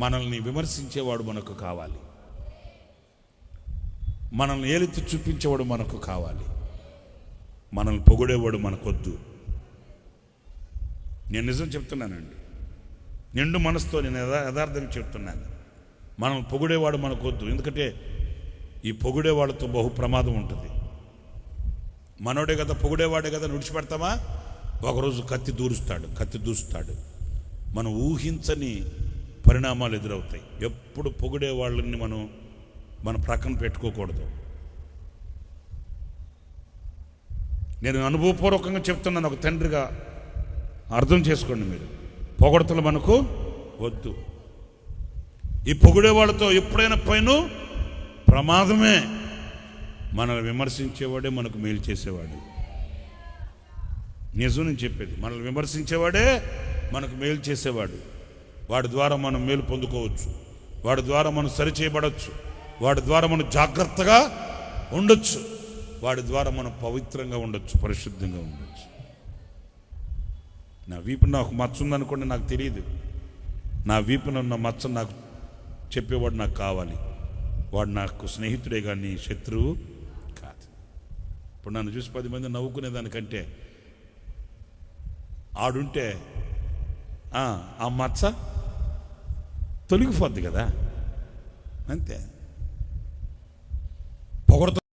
మనల్ని విమర్శించేవాడు మనకు కావాలి, మనల్ని ఏలెత్తి చూపించేవాడు మనకు కావాలి, మనల్ని పొగిడేవాడు మనకొద్దు. నేను నిజం చెప్తున్నానండి, నిండు మనసుతో నేను యథార్థంగా చెప్తున్నాను. మనల్ని పొగిడేవాడు మనకొద్దు. ఎందుకంటే ఈ పొగిడేవాడితో బహు ప్రమాదం ఉంటుంది. మనోడే కదా, పొగిడేవాడే కదా, విడిచిపెడతామా? ఒకరోజు కత్తి దూస్తాడు. మనం ఊహించని పరిణామాలు ఎదురవుతాయి. ఎప్పుడు పొగిడే వాళ్ళని మన ప్రక్కన పెట్టుకోకూడదు. నేను అనుభవపూర్వకంగా చెప్తున్నాను, ఒక తండ్రిగా అర్థం చేసుకోండి మీరు. పొగడతలు మనకు వద్దు. ఈ పొగిడే వాళ్ళతో ఎప్పుడైనా పైన ప్రమాదమే. మనల్ని విమర్శించేవాడే మనకు మేలు చేసేవాడు. నిజం నేను చెప్పేది, మనల్ని విమర్శించేవాడే మనకు మేలు చేసేవాడు. వాడి ద్వారా మనం మేలు పొందుకోవచ్చు, వాడి ద్వారా మనం సరిచేయబడవచ్చు, వాడి ద్వారా మనం జాగ్రత్తగా ఉండొచ్చు, వాడి ద్వారా మనం పవిత్రంగా ఉండొచ్చు, పరిశుద్ధంగా ఉండొచ్చు. నా వీపున నాకు మచ్చ ఉందనుకోండి, నాకు తెలియదు. నా వీపున ఉన్న మచ్చ నాకు చెప్పేవాడు నాకు కావాలి. వాడు నాకు స్నేహితుడే కానీ శత్రువు కాదు. ఇప్పుడు నన్ను చూసి 10 మంది నవ్వుకునేదానికంటే ఆడుంటే ఆ మచ్చ తొలగిపోద్ది కదా, అంతే.